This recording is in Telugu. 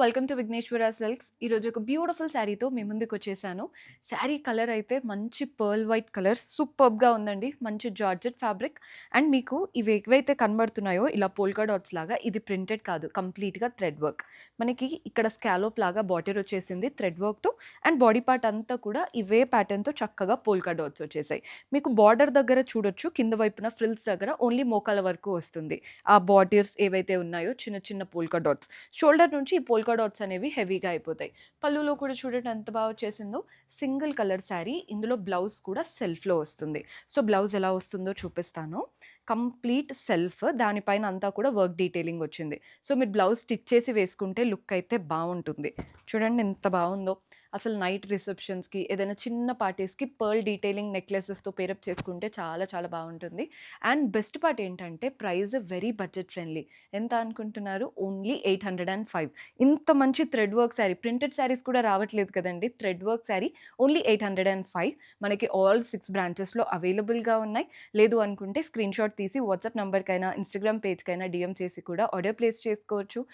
Welcome to Vighneshwara silks. ఈరోజు ఒక బ్యూటిఫుల్ శారీతో మీ ముందుకొచ్చేసాను. శారీ కలర్ అయితే మంచి పర్ల్ వైట్ కలర్ సూపర్బ్‌గా ఉందండి. మంచి జార్జెట్ ఫ్యాబ్రిక్ అండ్ మీకు ఇవి ఏవైతే కనబడుతున్నాయో ఇలా పోల్కా డాట్స్ లాగా ఇది ప్రింటెడ్ కాదు. కంప్లీట్‌గా థ్రెడ్ వర్క్. మనకి ఇక్కడ స్కాలోప్ లాగా బార్డర్ వచ్చేసింది థ్రెడ్ వర్క్‌తో అండ్ బాడీ పార్ట్ అంతా కూడా ఇవే ప్యాటర్న్‌తో చక్కగా పోల్కా డాట్స్ వచ్చేసాయి. మీకు బార్డర్ దగ్గర చూడొచ్చు కింద వైపున ఫ్రిల్స్ దగ్గర ఓన్లీ మోకాల వరకు వస్తుంది. ఆ బార్డర్స్ ఏవైతే ఉన్నాయో చిన్న చిన్న పోల్కా డాట్స్. షోల్డర్ నుంచి ఈ పోల్కా డాట్స్ అనేవి హెవీగా అయిపోతాయి. పళ్ళులో కూడా చూడండి ఎంత బాగా వచ్చేసిందో. Single colour sari. ఇందులో బ్లౌజ్ కూడా సెల్ఫ్‌లో వస్తుంది. సో, బ్లౌజ్ ఎలా వస్తుందో చూపిస్తాను. Complete self. దానిపైన అంతా కూడా వర్క్ డీటెయిలింగ్ వచ్చింది. సో, మీరు బ్లౌజ్ స్టిచ్ చేసి వేసుకుంటే లుక్ అయితే బావుంటుంది. చూడండి ఎంత బావుందో. అసలు నైట్ రిసెప్షన్స్‌కి ఏదైనా చిన్న పార్టీస్‌కి పర్ల్ డీటెయిలింగ్ నెక్లెసెస్‌తో పేరప్ చేసుకుంటే చాలా చాలా బావుంటుంది. అండ్ బెస్ట్ పార్ట్ ఏంటంటే ప్రైస్ వెరీ బడ్జెట్ ఫ్రెండ్లీ. ఎంత అనుకుంటున్నారు? ఓన్లీ 805. ఇంత మంచి thread work sari. Printed saris కూడా రావట్లేదు కదండీ! Thread work sari only 805. మనకి ఆల్ 6 బ్రాంచెస్‌లో అవైలబుల్‌గా ఉన్నాయి. లేదు అనుకుంటే స్క్రీన్‌షాట్ తీసి వాట్సాప్ నంబర్‌కైనా, ఇన్‌స్టాగ్రామ్ పేజ్‌కైనా డీఎం చేసి కూడా ఆర్డర్ ప్లేస్ చేసుకోవచ్చు.